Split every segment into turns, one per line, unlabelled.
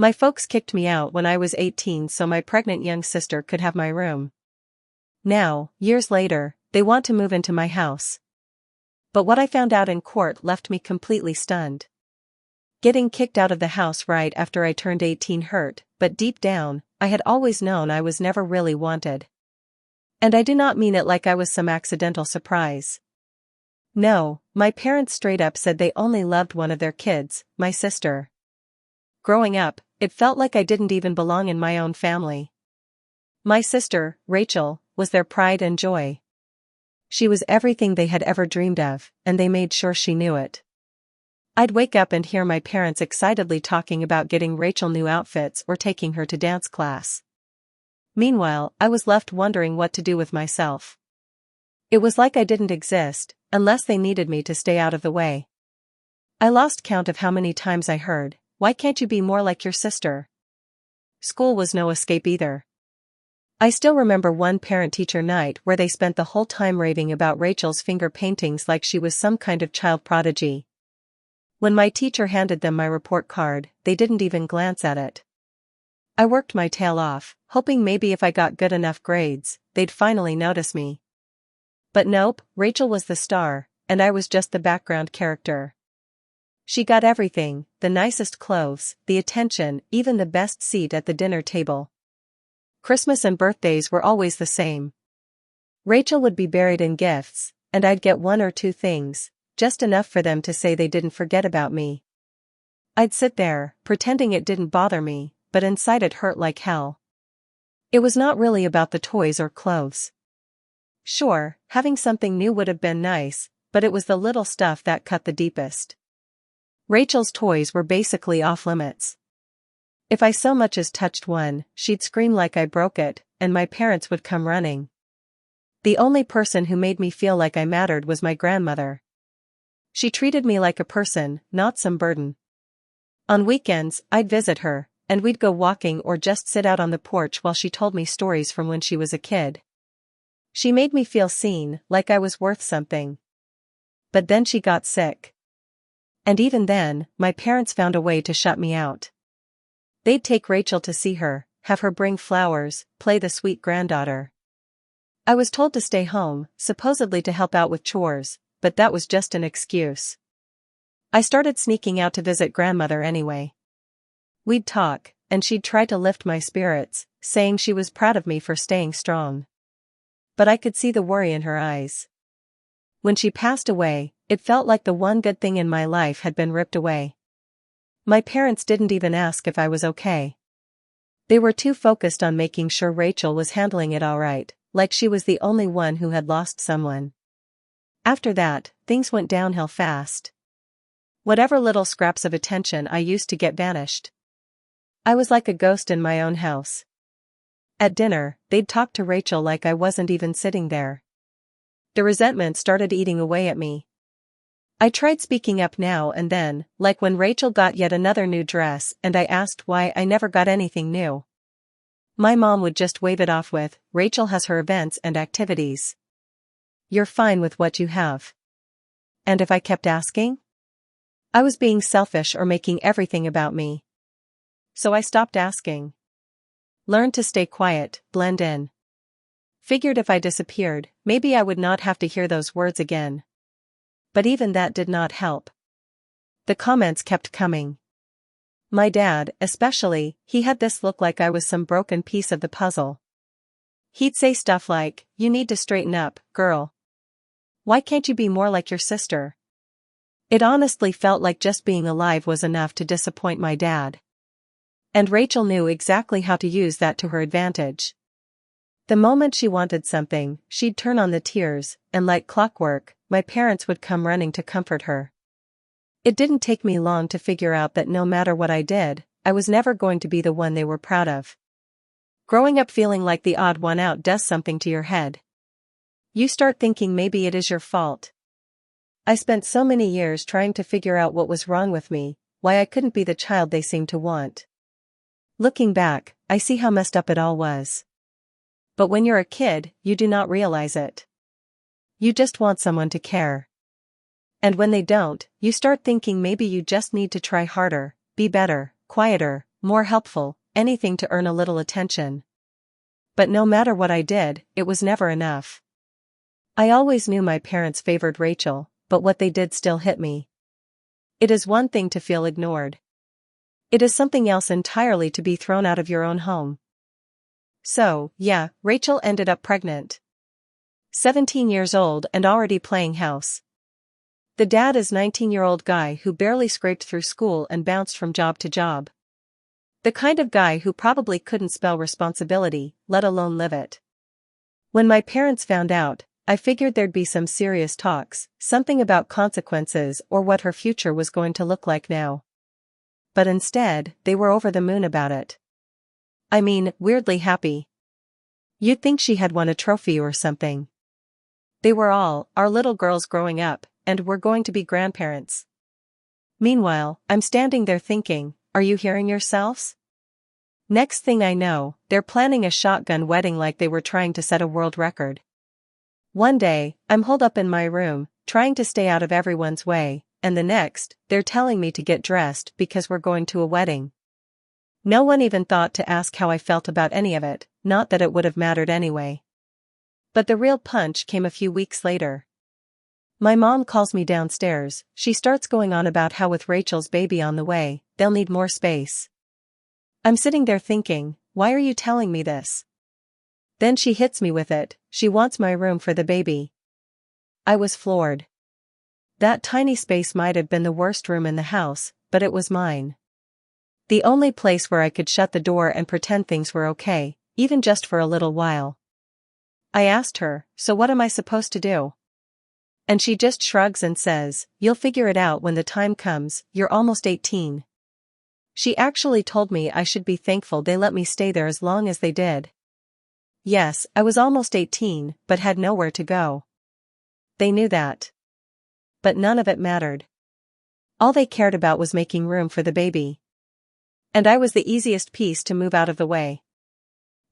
My folks kicked me out when I was 18 so my pregnant young sister could have my room. Now, years later, they want to move into my house. But what I found out in court left me completely stunned. Getting kicked out of the house right after I turned 18 hurt, but deep down, I had always known I was never really wanted. And I do not mean it like I was some accidental surprise. No, my parents straight up said they only loved one of their kids, my sister. Growing up, it felt like I didn't even belong in my own family. My sister, Rachel, was their pride and joy. She was everything they had ever dreamed of, and they made sure she knew it. I'd wake up and hear my parents excitedly talking about getting Rachel new outfits or taking her to dance class. Meanwhile, I was left wondering what to do with myself. It was like I didn't exist, unless they needed me to stay out of the way. I lost count of how many times I heard, "Why can't you be more like your sister?" School was no escape either. I still remember one parent-teacher night where they spent the whole time raving about Rachel's finger paintings like she was some kind of child prodigy. When my teacher handed them my report card, they didn't even glance at it. I worked my tail off, hoping maybe if I got good enough grades, they'd finally notice me. But nope, Rachel was the star, and I was just the background character. She got everything, the nicest clothes, the attention, even the best seat at the dinner table. Christmas and birthdays were always the same. Rachel would be buried in gifts, and I'd get one or two things, just enough for them to say they didn't forget about me. I'd sit there, pretending it didn't bother me, but inside it hurt like hell. It was not really about the toys or clothes. Sure, having something new would have been nice, but it was the little stuff that cut the deepest. Rachel's toys were basically off limits. If I so much as touched one, she'd scream like I broke it, and my parents would come running. The only person who made me feel like I mattered was my grandmother. She treated me like a person, not some burden. On weekends, I'd visit her, and we'd go walking or just sit out on the porch while she told me stories from when she was a kid. She made me feel seen, like I was worth something. But then she got sick. And even then, my parents found a way to shut me out. They'd take Rachel to see her, have her bring flowers, play the sweet granddaughter. I was told to stay home, supposedly to help out with chores, but that was just an excuse. I started sneaking out to visit grandmother anyway. We'd talk, and she'd try to lift my spirits, saying she was proud of me for staying strong. But I could see the worry in her eyes. When she passed away, it felt like the one good thing in my life had been ripped away. My parents didn't even ask if I was okay. They were too focused on making sure Rachel was handling it all right, like she was the only one who had lost someone. After that, things went downhill fast. Whatever little scraps of attention I used to get vanished. I was like a ghost in my own house. At dinner, they'd talk to Rachel like I wasn't even sitting there. The resentment started eating away at me. I tried speaking up now and then, like when Rachel got yet another new dress and I asked why I never got anything new. My mom would just wave it off with, "Rachel has her events and activities. You're fine with what you have." And if I kept asking? I was being selfish or making everything about me. So I stopped asking. Learned to stay quiet, blend in. Figured if I disappeared, maybe I would not have to hear those words again. But even that did not help. The comments kept coming. My dad, especially, he had this look like I was some broken piece of the puzzle. He'd say stuff like, "You need to straighten up, girl. Why can't you be more like your sister?" It honestly felt like just being alive was enough to disappoint my dad. And Rachel knew exactly how to use that to her advantage. The moment she wanted something, she'd turn on the tears, and like clockwork, my parents would come running to comfort her. It didn't take me long to figure out that no matter what I did, I was never going to be the one they were proud of. Growing up feeling like the odd one out does something to your head. You start thinking maybe it is your fault. I spent so many years trying to figure out what was wrong with me, why I couldn't be the child they seemed to want. Looking back, I see how messed up it all was. But when you're a kid, you do not realize it. You just want someone to care. And when they don't, you start thinking maybe you just need to try harder, be better, quieter, more helpful, anything to earn a little attention. But no matter what I did, it was never enough. I always knew my parents favored Rachel, but what they did still hit me. It is one thing to feel ignored. It is something else entirely to be thrown out of your own home. So, yeah, Rachel ended up pregnant. 17 years old and already playing house. The dad is 19-year-old guy who barely scraped through school and bounced from job to job. The kind of guy who probably couldn't spell responsibility, let alone live it. When my parents found out, I figured there'd be some serious talks, something about consequences or what her future was going to look like now. But instead, they were over the moon about it. I mean, weirdly happy. You'd think she had won a trophy or something. They were all, our little girls growing up, and we're going to be grandparents. Meanwhile, I'm standing there thinking, are you hearing yourselves? Next thing I know, they're planning a shotgun wedding like they were trying to set a world record. One day, I'm holed up in my room, trying to stay out of everyone's way, and the next, they're telling me to get dressed because we're going to a wedding. No one even thought to ask how I felt about any of it, not that it would have mattered anyway. But the real punch came a few weeks later. My mom calls me downstairs. She starts going on about how with Rachel's baby on the way, they'll need more space. I'm sitting there thinking, why are you telling me this? Then she hits me with it, she wants my room for the baby. I was floored. That tiny space might have been the worst room in the house, but it was mine. The only place where I could shut the door and pretend things were okay, even just for a little while. I asked her, so what am I supposed to do? And she just shrugs and says, you'll figure it out when the time comes, you're almost 18. She actually told me I should be thankful they let me stay there as long as they did. Yes, I was almost 18, but had nowhere to go. They knew that. But none of it mattered. All they cared about was making room for the baby. And I was the easiest piece to move out of the way.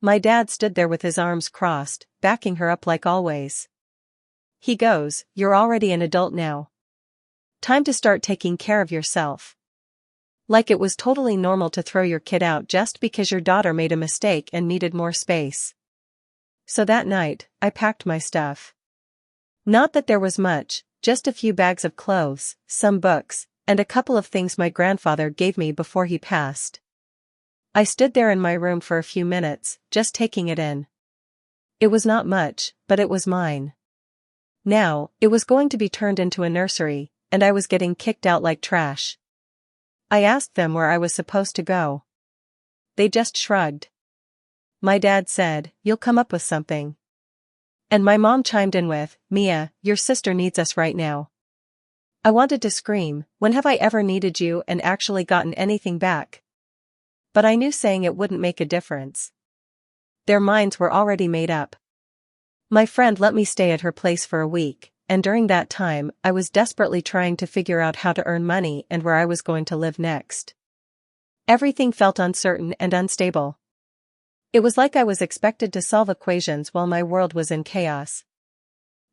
My dad stood there with his arms crossed, backing her up like always. He goes, you're already an adult now. Time to start taking care of yourself. Like it was totally normal to throw your kid out just because your daughter made a mistake and needed more space. So that night, I packed my stuff. Not that there was much, just a few bags of clothes, some books, and a couple of things my grandfather gave me before he passed. I stood there in my room for a few minutes, just taking it in. It was not much, but it was mine. Now, it was going to be turned into a nursery, and I was getting kicked out like trash. I asked them where I was supposed to go. They just shrugged. My dad said, you'll come up with something. And my mom chimed in with, Mia, your sister needs us right now. I wanted to scream, when have I ever needed you and actually gotten anything back? But I knew saying it wouldn't make a difference. Their minds were already made up. My friend let me stay at her place for a week, and during that time, I was desperately trying to figure out how to earn money and where I was going to live next. Everything felt uncertain and unstable. It was like I was expected to solve equations while my world was in chaos.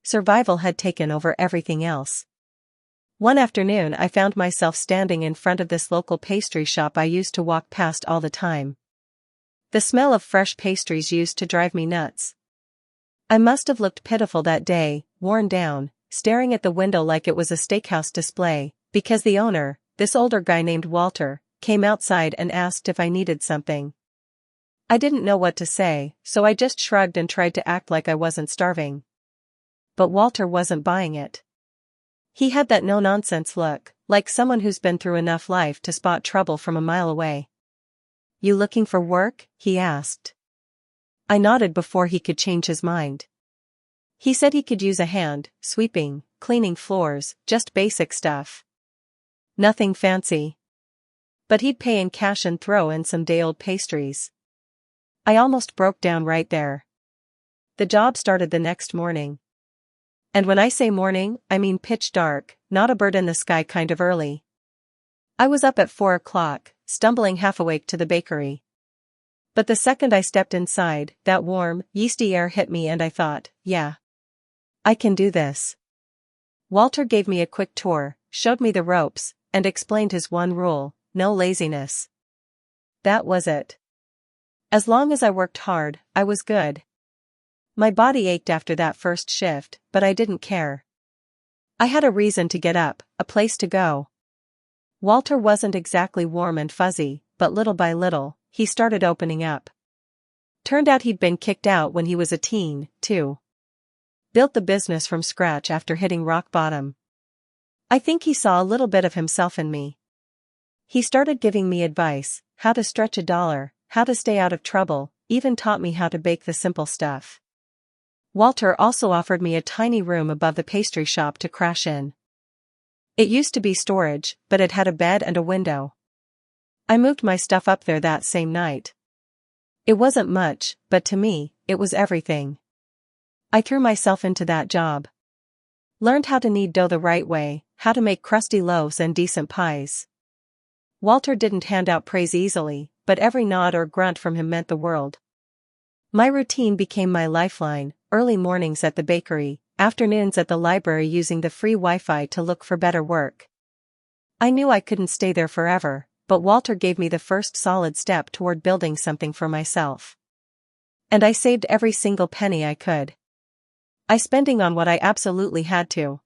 Survival had taken over everything else. One afternoon I found myself standing in front of this local pastry shop I used to walk past all the time. The smell of fresh pastries used to drive me nuts. I must have looked pitiful that day, worn down, staring at the window like it was a steakhouse display, because the owner, this older guy named Walter, came outside and asked if I needed something. I didn't know what to say, so I just shrugged and tried to act like I wasn't starving. But Walter wasn't buying it. He had that no-nonsense look, like someone who's been through enough life to spot trouble from a mile away. You looking for work? He asked. I nodded before he could change his mind. He said he could use a hand, sweeping, cleaning floors, just basic stuff. Nothing fancy. But he'd pay in cash and throw in some day-old pastries. I almost broke down right there. The job started the next morning. And when I say morning, I mean pitch dark, not a bird in the sky kind of early. I was up at 4 o'clock, stumbling half awake to the bakery. But the second I stepped inside, that warm, yeasty air hit me and I thought, yeah. I can do this. Walter gave me a quick tour, showed me the ropes, and explained his one rule, no laziness. that was it. As long as I worked hard, I was good. My body ached after that first shift, but I didn't care. I had a reason to get up, a place to go. Walter wasn't exactly warm and fuzzy, but little by little, he started opening up. Turned out he'd been kicked out when he was a teen, too. Built the business from scratch after hitting rock bottom. I think he saw a little bit of himself in me. He started giving me advice, how to stretch a dollar, how to stay out of trouble, even taught me how to bake the simple stuff. Walter also offered me a tiny room above the pastry shop to crash in. It used to be storage, but it had a bed and a window. I moved my stuff up there that same night. It wasn't much, but to me, it was everything. I threw myself into that job. Learned how to knead dough the right way, how to make crusty loaves and decent pies. Walter didn't hand out praise easily, but every nod or grunt from him meant the world. My routine became my lifeline, early mornings at the bakery, afternoons at the library using the free Wi-Fi to look for better work. I knew I couldn't stay there forever, but Walter gave me the first solid step toward building something for myself. And I saved every single penny I could. I spending on what I absolutely had to.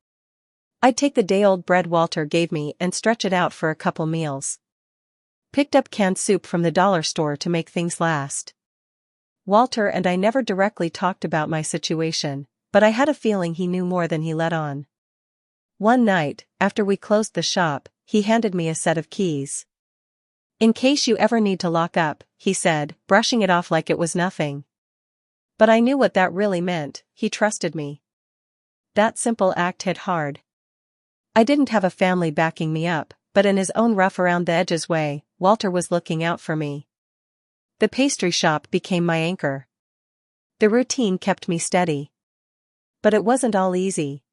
I'd take the day-old bread Walter gave me and stretch it out for a couple meals. Picked up canned soup from the dollar store to make things last. Walter and I never directly talked about my situation, but I had a feeling he knew more than he let on. One night, after we closed the shop, he handed me a set of keys. In case you ever need to lock up, he said, brushing it off like it was nothing. But I knew what that really meant, he trusted me. That simple act hit hard. I didn't have a family backing me up, but in his own rough-around-the-edges way, Walter was looking out for me. The pastry shop became my anchor. The routine kept me steady. But it wasn't all easy.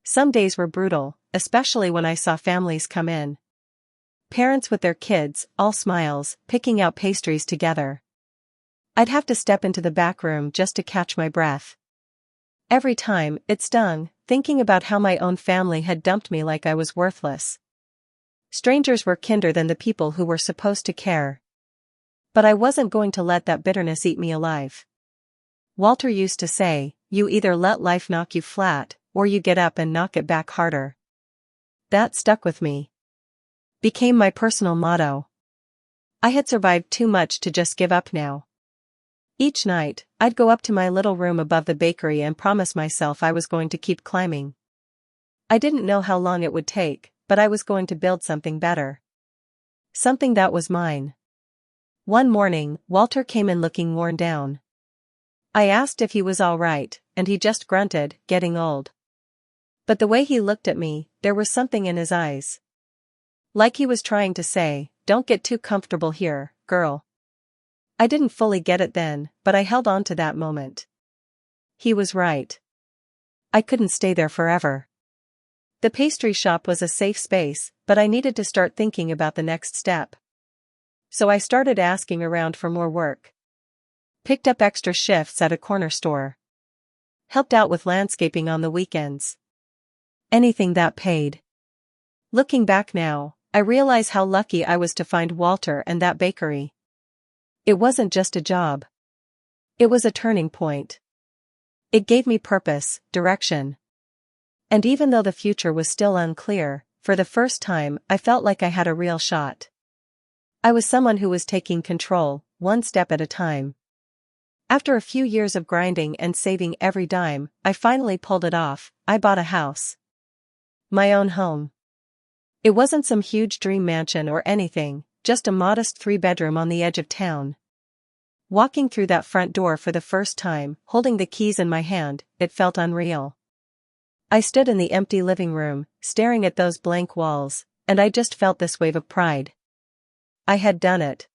Some days were brutal, especially when I saw families come in. Parents with their kids, all smiles, picking out pastries together. I'd have to step into the back room just to catch my breath. Every time, it stung, thinking about how my own family had dumped me like I was worthless. Strangers were kinder than the people who were supposed to care. But I wasn't going to let that bitterness eat me alive. Walter used to say, you either let life knock you flat, or you get up and knock it back harder. That stuck with me. Became my personal motto. I had survived too much to just give up now. Each night, I'd go up to my little room above the bakery and promise myself I was going to keep climbing. I didn't know how long it would take, but I was going to build something better. Something that was mine. One morning, Walter came in looking worn down. I asked if he was all right, and he just grunted, getting old. But the way he looked at me, there was something in his eyes. Like he was trying to say, don't get too comfortable here, girl. I didn't fully get it then, but I held on to that moment. He was right. I couldn't stay there forever. The pastry shop was a safe space, but I needed to start thinking about the next step. So I started asking around for more work. Picked up extra shifts at a corner store. Helped out with landscaping on the weekends. Anything that paid. Looking back now, I realize how lucky I was to find Walter and that bakery. It wasn't just a job. It was a turning point. It gave me purpose, direction. And even though the future was still unclear, for the first time I felt like I had a real shot. I was someone who was taking control, one step at a time. After a few years of grinding and saving every dime, I finally pulled it off. I bought a house. My own home. It wasn't some huge dream mansion or anything, just a modest 3-bedroom on the edge of town. Walking through that front door for the first time, holding the keys in my hand, it felt unreal. I stood in the empty living room, staring at those blank walls, and I just felt this wave of pride. I had done it.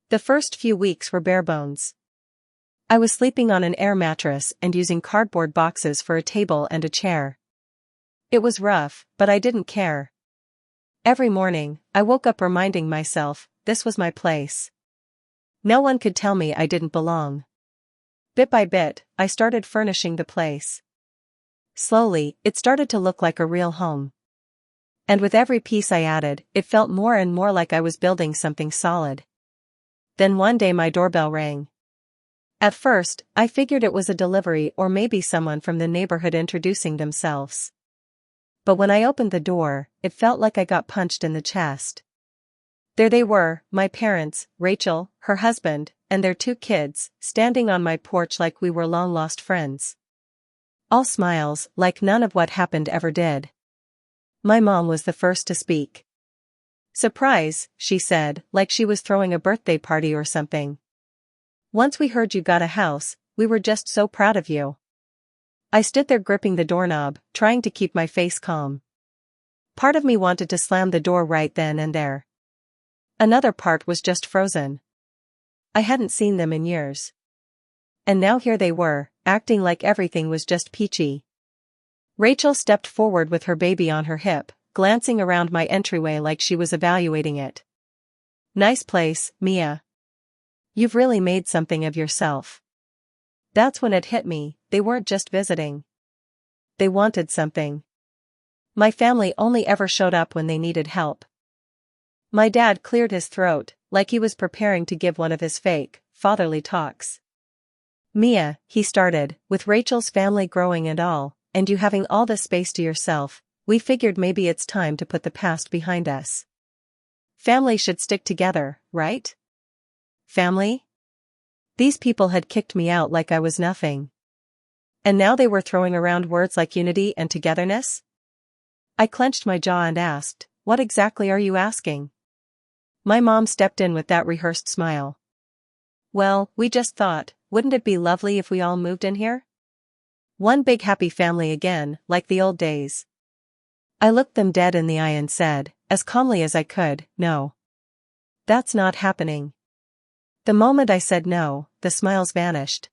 The first few weeks were bare bones. I was sleeping on an air mattress and using cardboard boxes for a table and a chair. It was rough, but I didn't care. Every morning, I woke up reminding myself, this was my place. No one could tell me I didn't belong. Bit by bit, I started furnishing the place. Slowly, it started to look like a real home. And with every piece I added, it felt more and more like I was building something solid. Then one day my doorbell rang. At first, I figured it was a delivery or maybe someone from the neighborhood introducing themselves. But when I opened the door, it felt like I got punched in the chest. There they were, my parents, Rachel, her husband, and their 2 kids, standing on my porch like we were long-lost friends. All smiles, like none of what happened ever did. My mom was the first to speak. "Surprise," she said, like she was throwing a birthday party or something. "Once we heard you got a house, we were just so proud of you." I stood there gripping the doorknob, trying to keep my face calm. Part of me wanted to slam the door right then and there. Another part was just frozen. I hadn't seen them in years. And now here they were, acting like everything was just peachy. Rachel stepped forward with her baby on her hip, glancing around my entryway like she was evaluating it. "Nice place, Mia. You've really made something of yourself." That's when it hit me, they weren't just visiting. They wanted something. My family only ever showed up when they needed help. My dad cleared his throat, like he was preparing to give one of his fake, fatherly talks. "Mia," he started, "with Rachel's family growing and all, and you having all this space to yourself, we figured maybe it's time to put the past behind us. Family should stick together, right?" Family? These people had kicked me out like I was nothing. And now they were throwing around words like unity and togetherness? I clenched my jaw and asked, "What exactly are you asking?" My mom stepped in with that rehearsed smile. "Well, we just thought, wouldn't it be lovely if we all moved in here? One big happy family again, like the old days." I looked them dead in the eye and said, as calmly as I could, "No. That's not happening." The moment I said no, the smiles vanished.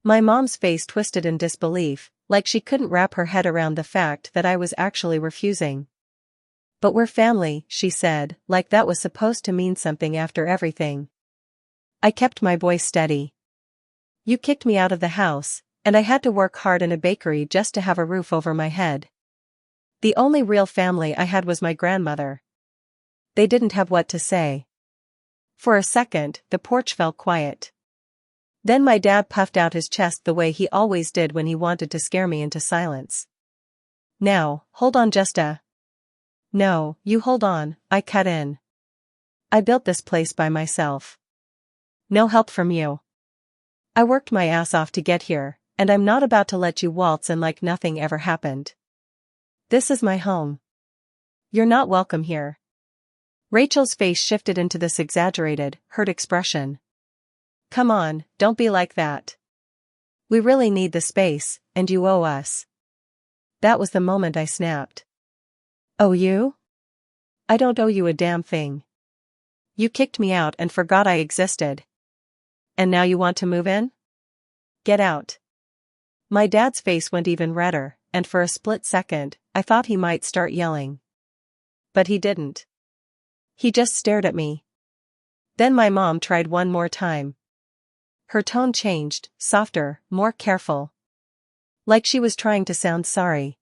My mom's face twisted in disbelief, like she couldn't wrap her head around the fact that I was actually refusing. "But we're family," she said, like that was supposed to mean something after everything. I kept my voice steady. "You kicked me out of the house, and I had to work hard in a bakery just to have a roof over my head. The only real family I had was my grandmother." They didn't have what to say. For a second, the porch fell quiet. Then my dad puffed out his chest the way he always did when he wanted to scare me into silence. "Now, hold on just a..." "No, you hold on," I cut in. "I built this place by myself. No help from you. I worked my ass off to get here, and I'm not about to let you waltz in like nothing ever happened. This is my home. You're not welcome here." Rachel's face shifted into this exaggerated, hurt expression. "Come on, don't be like that. We really need the space, and you owe us." That was the moment I snapped. "Owe you? I don't owe you a damn thing. You kicked me out and forgot I existed. And now you want to move in? Get out." My dad's face went even redder, and for a split second, I thought he might start yelling. But he didn't. He just stared at me. Then my mom tried one more time. Her tone changed, softer, more careful. Like she was trying to sound sorry.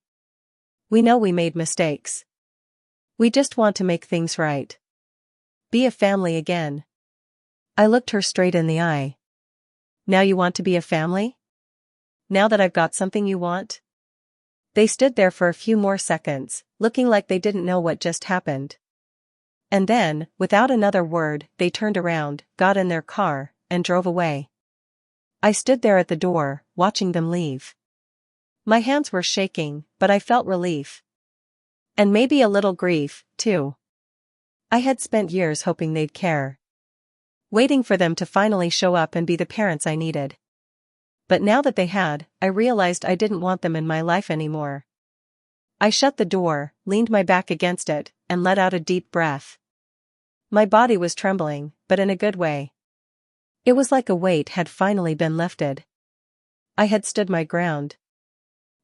"We know we made mistakes. We just want to make things right. Be a family again." I looked her straight in the eye. "Now you want to be a family? Now that I've got something you want?" They stood there for a few more seconds, looking like they didn't know what just happened. And then, without another word, they turned around, got in their car, and drove away. I stood there at the door, watching them leave. My hands were shaking, but I felt relief. And maybe a little grief, too. I had spent years hoping they'd care. Waiting for them to finally show up and be the parents I needed. But now that they had, I realized I didn't want them in my life anymore. I shut the door, leaned my back against it, and let out a deep breath. My body was trembling, but in a good way. It was like a weight had finally been lifted. I had stood my ground.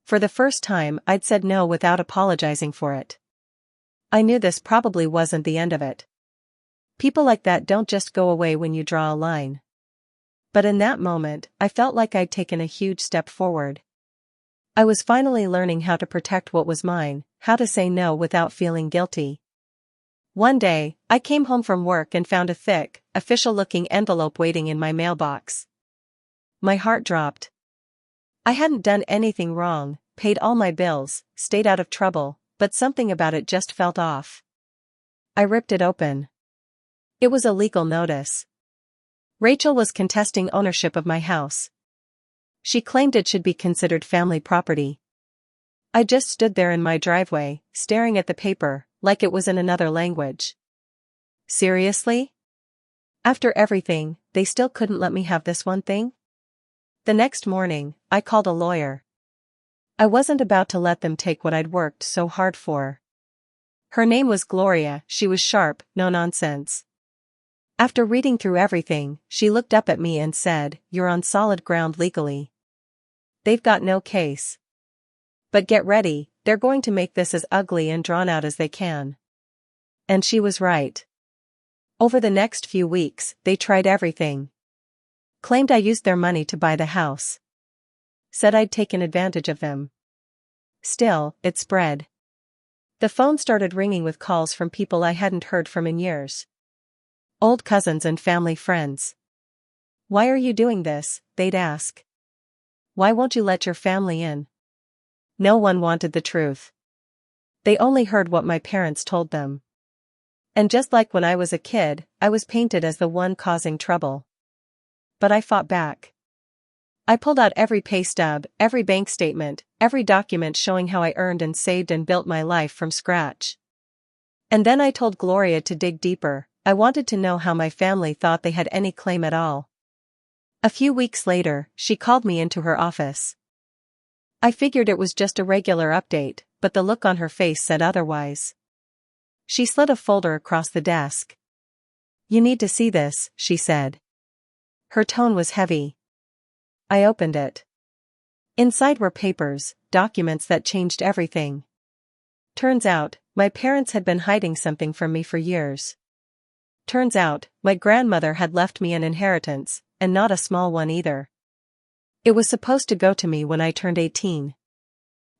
For the first time, I'd said no without apologizing for it. I knew this probably wasn't the end of it. People like that don't just go away when you draw a line. But in that moment, I felt like I'd taken a huge step forward. I was finally learning how to protect what was mine, how to say no without feeling guilty. One day, I came home from work and found a thick, official-looking envelope waiting in my mailbox. My heart dropped. I hadn't done anything wrong, paid all my bills, stayed out of trouble, but something about it just felt off. I ripped it open. It was a legal notice. Rachel was contesting ownership of my house. She claimed it should be considered family property. I just stood there in my driveway, staring at the paper, like it was in another language. Seriously? After everything, they still couldn't let me have this one thing? The next morning, I called a lawyer. I wasn't about to let them take what I'd worked so hard for. Her name was Gloria. She was sharp, no nonsense. After reading through everything, she looked up at me and said, "You're on solid ground legally. They've got no case. But get ready, they're going to make this as ugly and drawn out as they can." And she was right. Over the next few weeks, they tried everything. Claimed I used their money to buy the house. Said I'd taken advantage of them. Still, it spread. The phone started ringing with calls from people I hadn't heard from in years. Old cousins and family friends. "Why are you doing this?" they'd ask. "Why won't you let your family in?" No one wanted the truth. They only heard what my parents told them. And just like when I was a kid, I was painted as the one causing trouble. But I fought back. I pulled out every pay stub, every bank statement, every document showing how I earned and saved and built my life from scratch. And then I told Gloria to dig deeper. I wanted to know how my family thought they had any claim at all. A few weeks later, she called me into her office. I figured it was just a regular update, but the look on her face said otherwise. She slid a folder across the desk. "You need to see this," she said. Her tone was heavy. I opened it. Inside were papers, documents that changed everything. Turns out, my parents had been hiding something from me for years. Turns out, my grandmother had left me an inheritance, and not a small one either. It was supposed to go to me when I turned 18.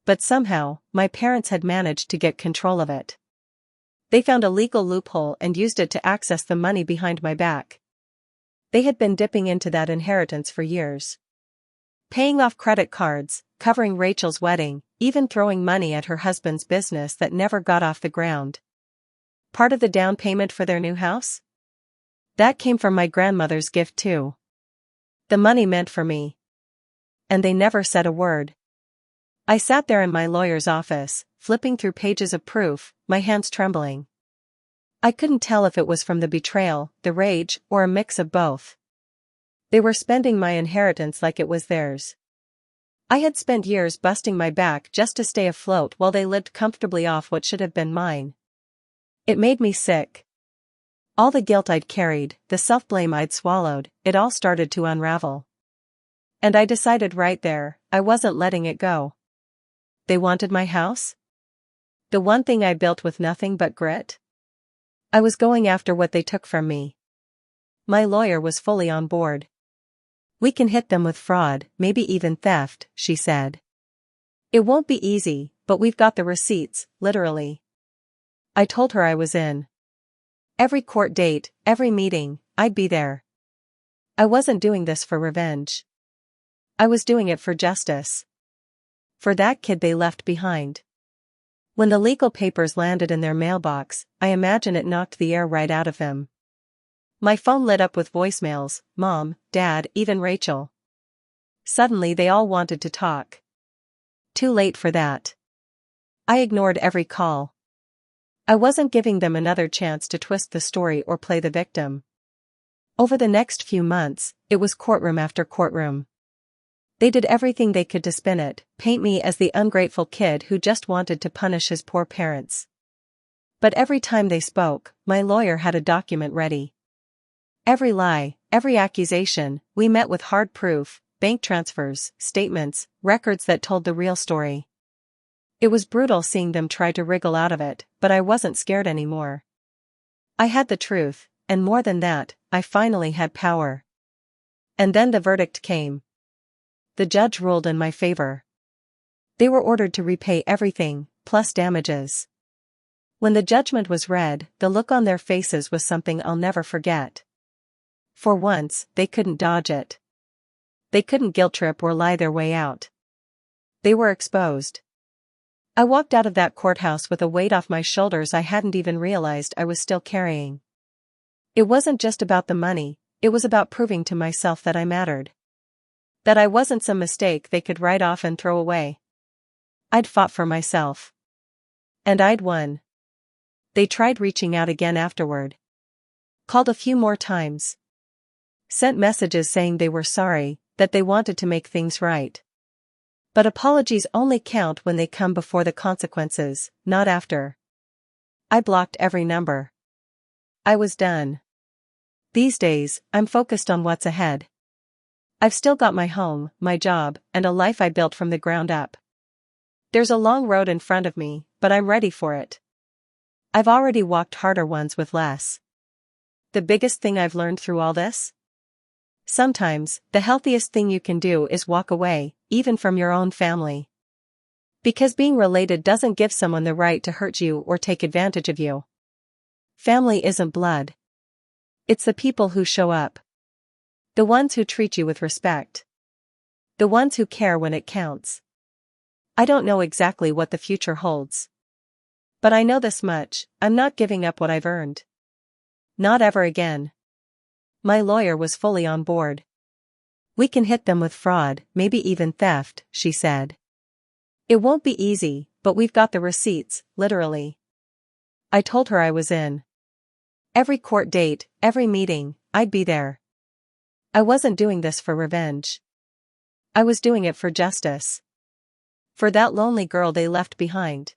But somehow, my parents had managed to get control of it. They found a legal loophole and used it to access the money behind my back. They had been dipping into that inheritance for years. Paying off credit cards, covering Rachel's wedding, even throwing money at her husband's business that never got off the ground. Part of the down payment for their new house? That came from my grandmother's gift too. The money meant for me. And they never said a word. I sat there in my lawyer's office, flipping through pages of proof, my hands trembling. I couldn't tell if it was from the betrayal, the rage, or a mix of both. They were spending my inheritance like it was theirs. I had spent years busting my back just to stay afloat while they lived comfortably off what should have been mine. It made me sick. All the guilt I'd carried, the self-blame I'd swallowed, it all started to unravel. And I decided right there, I wasn't letting it go. They wanted my house? The one thing I built with nothing but grit? I was going after what they took from me. My lawyer was fully on board. "We can hit them with fraud, maybe even theft," she said. "It won't be easy, but we've got the receipts, literally." I told her I was in. Every court date, every meeting, I'd be there. I wasn't doing this for revenge. I was doing it for justice. For that kid they left behind. When the legal papers landed in their mailbox, I imagine it knocked the air right out of them. My phone lit up with voicemails, Mom, Dad, even Rachel. Suddenly they all wanted to talk. Too late for that. I ignored every call. I wasn't giving them another chance to twist the story or play the victim. Over the next few months, it was courtroom after courtroom. They did everything they could to spin it, paint me as the ungrateful kid who just wanted to punish his poor parents. But every time they spoke, my lawyer had a document ready. Every lie, every accusation, we met with hard proof, bank transfers, statements, records that told the real story. It was brutal seeing them try to wriggle out of it, but I wasn't scared anymore. I had the truth, and more than that, I finally had power. And then the verdict came. The judge ruled in my favor. They were ordered to repay everything, plus damages. When the judgment was read, the look on their faces was something I'll never forget. For once, they couldn't dodge it. They couldn't guilt trip or lie their way out. They were exposed. I walked out of that courthouse with a weight off my shoulders I hadn't even realized I was still carrying. It wasn't just about the money, it was about proving to myself that I mattered. That I wasn't some mistake they could write off and throw away. I'd fought for myself. And I'd won. They tried reaching out again afterward. Called a few more times. Sent messages saying they were sorry, that they wanted to make things right. But apologies only count when they come before the consequences, not after. I blocked every number. I was done. These days, I'm focused on what's ahead. I've still got my home, my job, and a life I built from the ground up. There's a long road in front of me, but I'm ready for it. I've already walked harder ones with less. The biggest thing I've learned through all this? Sometimes, the healthiest thing you can do is walk away, even from your own family. Because being related doesn't give someone the right to hurt you or take advantage of you. Family isn't blood. It's the people who show up. The ones who treat you with respect. The ones who care when it counts. I don't know exactly what the future holds. But I know this much, I'm not giving up what I've earned. Not ever again. My lawyer was fully on board. We can hit them with fraud, maybe even theft, she said. It won't be easy, but we've got the receipts, literally. I told her I was in. Every court date, every meeting, I'd be there. I wasn't doing this for revenge. I was doing it for justice. For that lonely girl they left behind.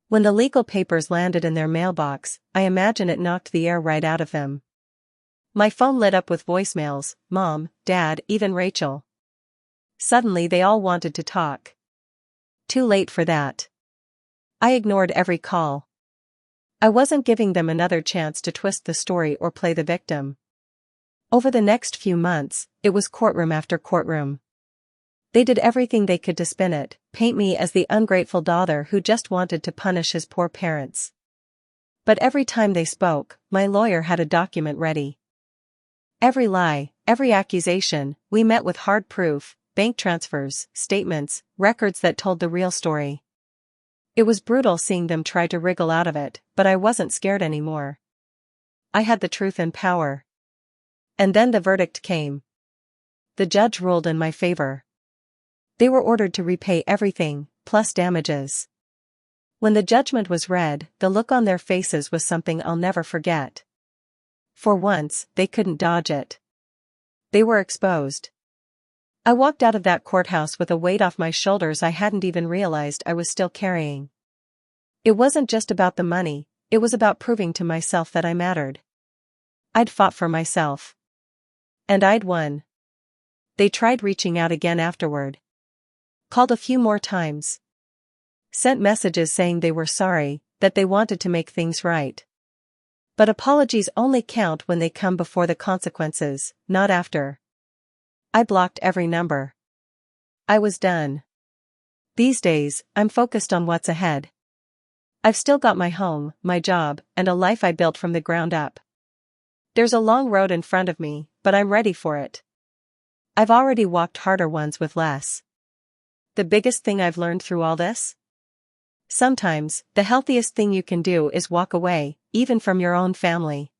When the legal papers landed in their mailbox, I imagine it knocked the air right out of them. My phone lit up with voicemails, Mom, Dad, even Rachel. Suddenly they all wanted to talk. Too late for that. I ignored every call. I wasn't giving them another chance to twist the story or play the victim. Over the next few months, it was courtroom after courtroom. They did everything they could to spin it, paint me as the ungrateful daughter who just wanted to punish his poor parents. But every time they spoke, my lawyer had a document ready. Every lie, every accusation, we met with hard proof, bank transfers, statements, records that told the real story. It was brutal seeing them try to wriggle out of it, but I wasn't scared anymore. I had the truth and power. And then the verdict came. The judge ruled in my favor. They were ordered to repay everything, plus damages. When the judgment was read, the look on their faces was something I'll never forget. For once, they couldn't dodge it. They were exposed. I walked out of that courthouse with a weight off my shoulders I hadn't even realized I was still carrying. It wasn't just about the money, it was about proving to myself that I mattered. I'd fought for myself. And I'd won. They tried reaching out again afterward. Called a few more times. Sent messages saying they were sorry, that they wanted to make things right. But apologies only count when they come before the consequences, not after. I blocked every number. I was done. These days, I'm focused on what's ahead. I've still got my home, my job, and a life I built from the ground up. There's a long road in front of me, but I'm ready for it. I've already walked harder ones with less. The biggest thing I've learned through all this? Sometimes, the healthiest thing you can do is walk away, even from your own family.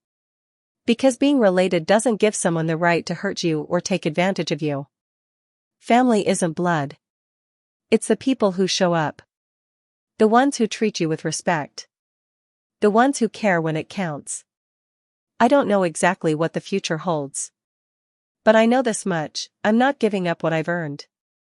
Because being related doesn't give someone the right to hurt you or take advantage of you. Family isn't blood. It's the people who show up. The ones who treat you with respect. The ones who care when it counts. I don't know exactly what the future holds. But I know this much, I'm not giving up what I've earned.